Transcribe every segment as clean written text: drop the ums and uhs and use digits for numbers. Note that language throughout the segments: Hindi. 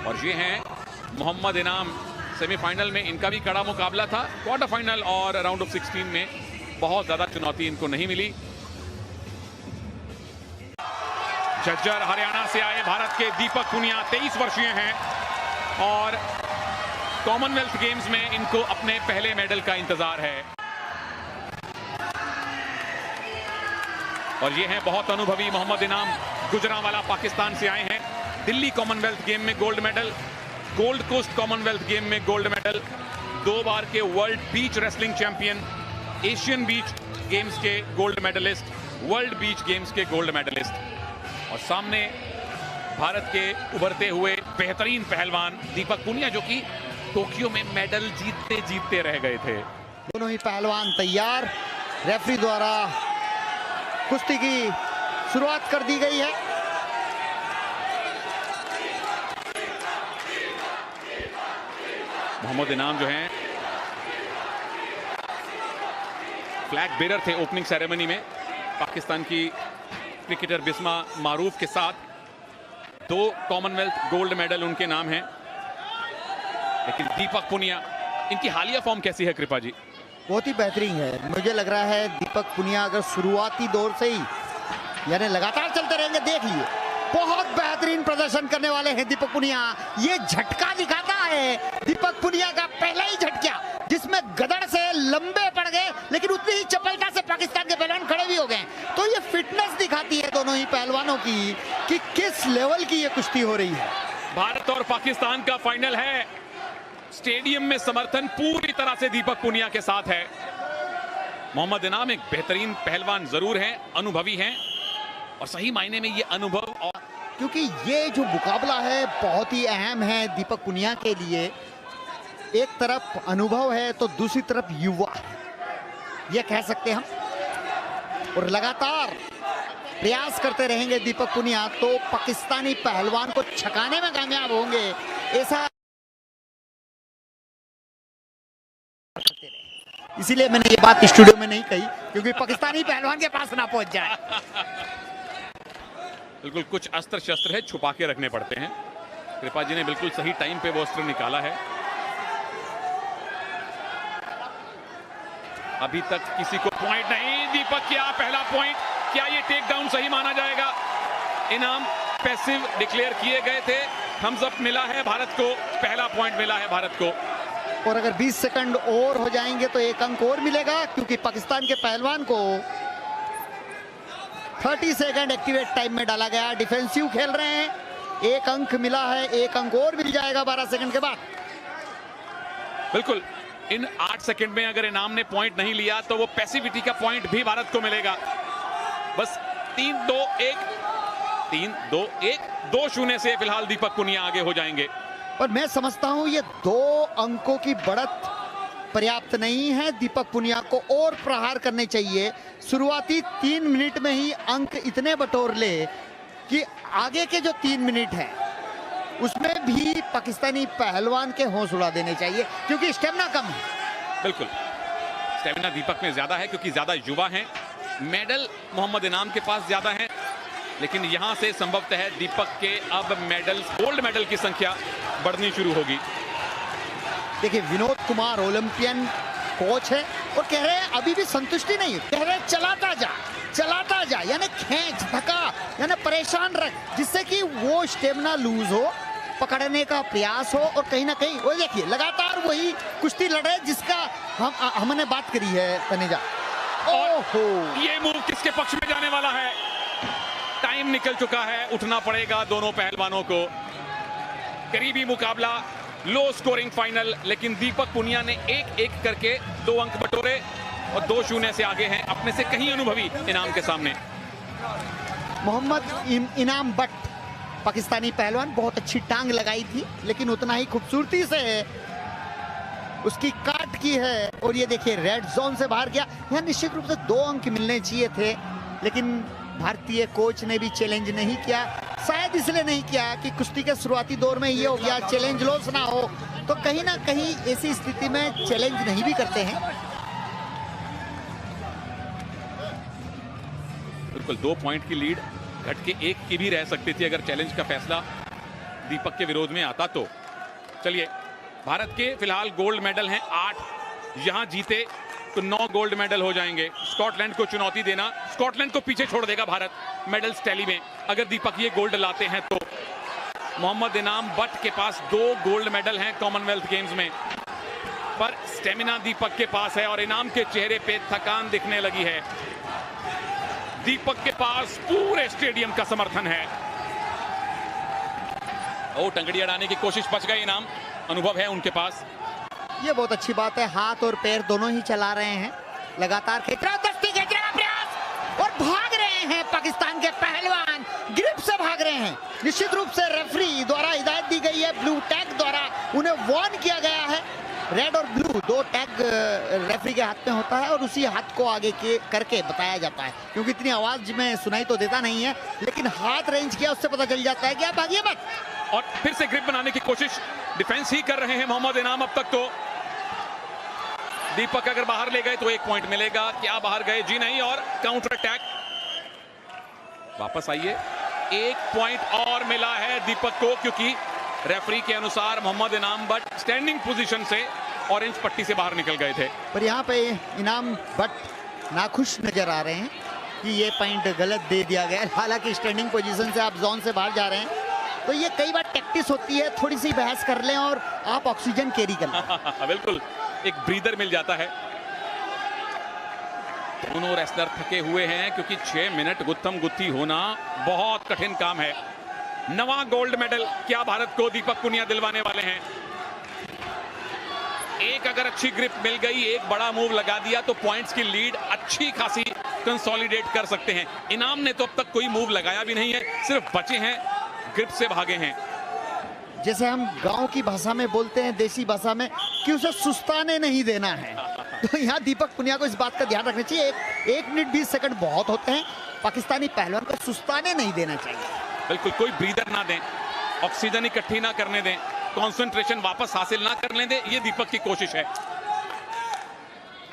और ये हैं मोहम्मद इनाम। सेमीफाइनल में इनका भी कड़ा मुकाबला था, क्वार्टर फाइनल और राउंड ऑफ 16 में बहुत ज्यादा चुनौती इनको नहीं मिली। झज्जर हरियाणा से आए भारत के दीपक पुनिया 23 वर्षीय हैं और कॉमनवेल्थ गेम्स में इनको अपने पहले मेडल का इंतजार है। और ये हैं बहुत अनुभवी मोहम्मद इनाम, गुजरांवाला पाकिस्तान से आए हैं। दिल्ली कॉमनवेल्थ गेम में gold medal, Gold Coast Commonwealth game में गोल्ड मेडल, 2 बार के world beach wrestling champion, Asian beach games के gold medalist, world beach games के गोल्ड मेडलिस्ट। और सामने भारत के उभरते हुए बेहतरीन पहलवान दीपक पुनिया, जो कि टोक्यो में मेडल जीतते जीतते रह गए थे। दोनों ही पहलवान तैयार, रेफरी द्वारा कुश्ती की शुरुआत कर दी गई है। मोहम्मद इनाम जो हैं फ्लैग बेरर थे ओपनिंग सेरेमनी में। पाकिस्तान की क्रिकेटर बिस्मा मारूफ के साथ 2 कॉमनवेल्थ गोल्ड मेडल उनके नाम हैं। लेकिन दीपक पुनिया, इनकी हालिया फॉर्म कैसी है कृपा जी? बहुत ही बेहतरीन है। मुझे लग रहा है दीपक पुनिया अगर शुरुआती दौर से ही यानी लगातार चलते रहेंगे, देख लिए बहुत बेहतरीन प्रदर्शन करने वाले हैं दीपक पुनिया। ये झटका दिखाता है दीपक पुनिया का पहला ही झटका, जिसमें गदड़ से लंबे पड़ गए, लेकिन उतनी ही चपलता से पाकिस्तान के पहलवान खड़े भी हो गए। तो ये फिटनेस दिखाती है दोनों ही पहलवानों की कि किस लेवल की ये कुश्ती हो रही है। भारत और पाकिस्तान का फाइनल है। स्टेडियम में समर्थन पूरी तरह से दीपक पुनिया के साथ है। मोहम्मद इनाम एक बेहतरीन पहलवान जरूर हैं, अनुभवी हैं, और सही मायने में ये अनुभव और क्योंकि ये जो मुकाबला है बहुत ही अहम है दीपक पुनिया के लिए। एक तरफ अनुभव है तो दूसरी तरफ युवा है, ये कह सकते हैं हम। और लगातार प्रयास करते रहेंगे दीपक पुनिया तो पाकिस्तानी पहलवान को छकाने में कामयाब होंगे, ऐसा इसीलिए मैंने ये बात स्टूडियो में नहीं कही, क्योंकि पाकिस्तानी पहलवान के पास ना पहुंच जाए। बिल्कुल कुछ अस्त्र शस्त्र है, छुपा के रखने पड़ते हैं। कृपा जी ने बिल्कुल सही टाइम पे वो अस्त्र निकाला है। अभी तक किसी को पॉइंट नहीं। दीपक क्या पहला पॉइंट, क्या ये टेक डाउन सही माना जाएगा? इनाम पैसिव डिक्लेयर किए गए थे, थम्स अप मिला है भारत को, पहला पॉइंट मिला है भारत को। और अगर 20 सेकंड और हो जाएंगे तो 1 अंक और मिलेगा, क्योंकि पाकिस्तान के पहलवान को 30 सेकंड एक्टिवेट टाइम में डाला गया। डिफेंसिव खेल रहे हैं, 1 अंक मिला है, 1 अंक और मिल जाएगा 12 सेकंड के बाद। बिल्कुल, इन 8 सेकंड में अगर इनाम ने पॉइंट नहीं लिया तो वो पैसिविटी का पॉइंट भी भारत को मिलेगा। बस 3-2-1 3-2-1 2-0 से फिलहाल दीपक पुनिया आगे हो जाएंगे। और मैं समझता हूं ये 2 अंकों की बढ़त पर्याप्त नहीं है। दीपक पुनिया को और प्रहार करने चाहिए। शुरुआती 3 मिनट में ही अंक इतने बटोर ले कि आगे के जो 3 मिनट है उसमें भी पाकिस्तानी पहलवान के होश उड़ा देने चाहिए, क्योंकि स्टेमिना कम है। बिल्कुल, स्टेमिना दीपक में ज्यादा है क्योंकि ज्यादा युवा हैं। मेडल मोहम्मद इनाम के पास ज्यादा है, लेकिन यहां से संभवतः है दीपक के अब मेडल, गोल्ड मेडल की संख्या बढ़नी शुरू होगी। देखिए विनोद कुमार ओलंपियन कोच है और कह रहे हैं अभी भी संतुष्टि नहीं है, कह रहे हैं चलाता जा, यानी खींच धक्का, यानी परेशान रख, जिससे कि वो स्टेमिना लूज हो, पकड़ने का प्रयास हो। और कहीं ना कहीं वो देखिए लगातार वही कुश्ती लड़ रहे जिसका हमने बात करी है तनेजा। ओहो, ये मूव किसके पक्ष में जाने वाला है? टाइम निकल चुका है, उठना पड़ेगा दोनों पहलवानों को। करीबी मुकाबला, लो स्कोरिंग फाइनल, लेकिन दीपक पुनिया ने 1-1 करके 2 अंक बटोरे और 2-0 से आगे हैं अपने से कहीं अनुभवी इनाम के सामने। मोहम्मद इनाम बट पाकिस्तानी पहलवान, बहुत अच्छी टांग लगाई थी, लेकिन उतना ही खूबसूरती से उसकी काट की है। और ये देखिए रेड जोन से बाहर गया। यहाँ निश्चित रूप से 2 अंक मिलने चाहिए थे, लेकिन भारतीय कोच ने भी चैलेंज नहीं किया। शायद इसलिए नहीं किया कि कुश्ती के शुरुआती दौर में ये हो गया चैलेंज लॉस ना हो, तो कहीं ना कहीं ऐसी स्थिति में चैलेंज नहीं भी करते हैं। बिल्कुल 2 पॉइंट की लीड घट के 1 की भी रह सकती थी अगर चैलेंज का फैसला दीपक के विरोध में आता तो। चलिए, भारत के फिलहाल गोल्ड मेडल हैं 8, यहां जीते तो 9 गोल्ड मेडल हो जाएंगे। स्कॉटलैंड को चुनौती देना, स्कॉटलैंड को पीछे छोड़ देगा भारत मेडल्स टैली में। अगर दीपक ये गोल्ड लाते हैं तो मोहम्मद इनाम बट के पास 2 गोल्ड मेडल हैं कॉमनवेल्थ गेम्स में, पर स्टेमिना दीपक के पास है और इनाम के चेहरे पे थकान दिखने लगी है। दीपक के पास पूरे स्टेडियम का समर्थन है। ओ, टंगड़ी अड़ाने की कोशिश, बच गए इनाम, अनुभव है उनके पास। ये बहुत अच्छी बात है, हाथ और पैर दोनों ही चला रहे हैं, लगातार खींच रहा, दस्ती खींचने का प्रयास और भाग रहे हैं पाकिस्तान के पहलवान, ग्रिप से भाग रहे हैं। निश्चित रूप से रेफरी द्वारा हिदायत दी गई है, ब्लू टैग द्वारा उन्हें वार्न किया गया है। रेड और ब्लू 2 टैग रेफरी के हाथ में होता है और उसी हाथ को आगे करके बताया जाता है, क्योंकि इतनी आवाज में सुनाई तो देता नहीं है, लेकिन हाथ रेंज किया उससे पता चल जाता है कि आप भागिए मत। और फिर से ग्रिप बनाने की कोशिश, डिफेंस ही कर रहे हैं मोहम्मद इनाम अब तक तो। दीपक अगर बाहर ले गए तो 1 पॉइंट मिलेगा, क्या बाहर गए? जी नहीं, और काउंटर अटैक। वापस आइए, 1 पॉइंट और मिला है दीपक को, क्योंकि रेफरी के अनुसार मोहम्मद इनाम बट स्टैंडिंग पोजीशन से ऑरेंज पट्टी से बाहर निकल गए थे। पर यहाँ पे इनाम बट नाखुश नजर आ रहे हैं कि ये पॉइंट गलत दे दिया गया। हालांकि स्टैंडिंग पोजीशन से आप जोन से बाहर जा रहे हैं, तो ये कई बार टैक्टिस होती है, थोड़ी सी बहस कर लें और आप ऑक्सीजन कैरी कर लें। बिल्कुल, एक ब्रीदर मिल जाता है। दोनों रेसलर थके हुए हैं, क्योंकि 6 मिनट गुत्थम गुत्थी होना बहुत कठिन काम है। 9वां गोल्ड मेडल क्या भारत को दीपक पुनिया दिलवाने वाले हैं? एक अगर अच्छी ग्रिप मिल गई, एक बड़ा मूव लगा दिया तो पॉइंट्स की लीड अच्छी खासी कंसोलिडेट कर सकते हैं। इनाम ने तो अब तक कोई मूव लगाया भी नहीं है, सिर्फ बचे हैं, ग्रिप से भागे हैं। जैसे हम गांव की भाषा में बोलते हैं, देसी भाषा में, कि उसे सुस्ताने नहीं देना है। तो यहाँ दीपक पुनिया को इस बात का ध्यान रखना चाहिए। 1 मिनट 20 सेकंड बहुत होते हैं, पाकिस्तानी पहलवान को सुस्ताने नहीं देना चाहिए। बिल्कुल, कोई ब्रीदर ना दें, ऑक्सीजन इकट्ठी ना करने दें, कंसंट्रेशन वापस हासिल ना करने दें, ये दीपक की कोशिश है।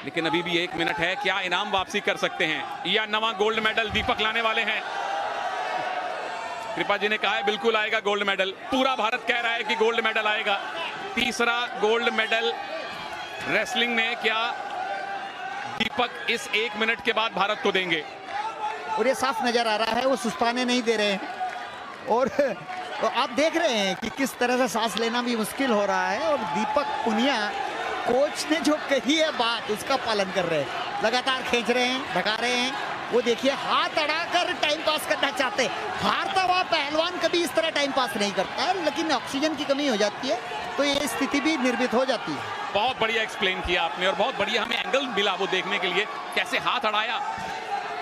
लेकिन अभी भी 1 मिनट है, क्या इनाम वापसी कर सकते हैं या 9वां गोल्ड मेडल दीपक लाने वाले हैं? कृपा जी ने कहा है बिल्कुल आएगा गोल्ड मेडल, पूरा भारत कह रहा है कि गोल्ड मेडल आएगा। 3रा गोल्ड मेडल रेसलिंग में क्या दीपक इस 1 मिनट के बाद भारत को देंगे? और ये साफ नजर आ रहा है वो सुस्ताने नहीं दे रहे हैं, और तो आप देख रहे हैं कि किस तरह से सांस लेना भी मुश्किल हो रहा है। और दीपक पुनिया कोच ने जो कही है बात, उसका पालन कर रहे हैं, लगातार खींच रहे हैं, ढका रहे हैं। वो देखिए, हाथ अड़ाकर टाइम पास करना चाहते हैं। हारता हुआ पहलवान कभी इस तरह टाइम पास नहीं करता है, लेकिन ऑक्सीजन की कमी हो जाती है तो ये स्थिति भी निर्मित हो जाती है। बहुत बढ़िया एक्सप्लेन किया आपने, और बहुत बढ़िया हमें एंगल मिला वो देखने के लिए, कैसे हाथ अड़ाया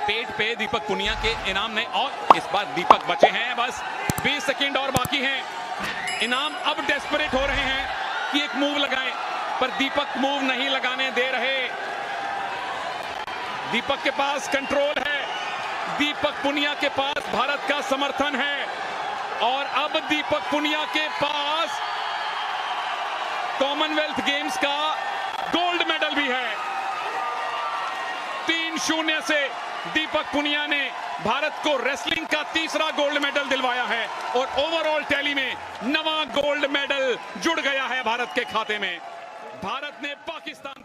पेट पे दीपक पुनिया के इनाम ने। और इस बार दीपक बचे हैं, बस 20 सेकंड और बाकी हैं। इनाम अब डेस्परेट हो रहे हैं कि एक मूव लगाएं, पर दीपक मूव नहीं लगाने दे रहे। दीपक के पास कंट्रोल है, दीपक पुनिया के पास भारत का समर्थन है, और अब दीपक पुनिया के पास कॉमनवेल्थ गेम्स का गोल्ड मेडल भी है। 3-0 से दीपक पुनिया ने भारत को रेसलिंग का 3रा गोल्ड मेडल दिलवाया है, और ओवरऑल टैली में 9वां गोल्ड मेडल जुड़ गया है भारत के खाते में। भारत ने पाकिस्तान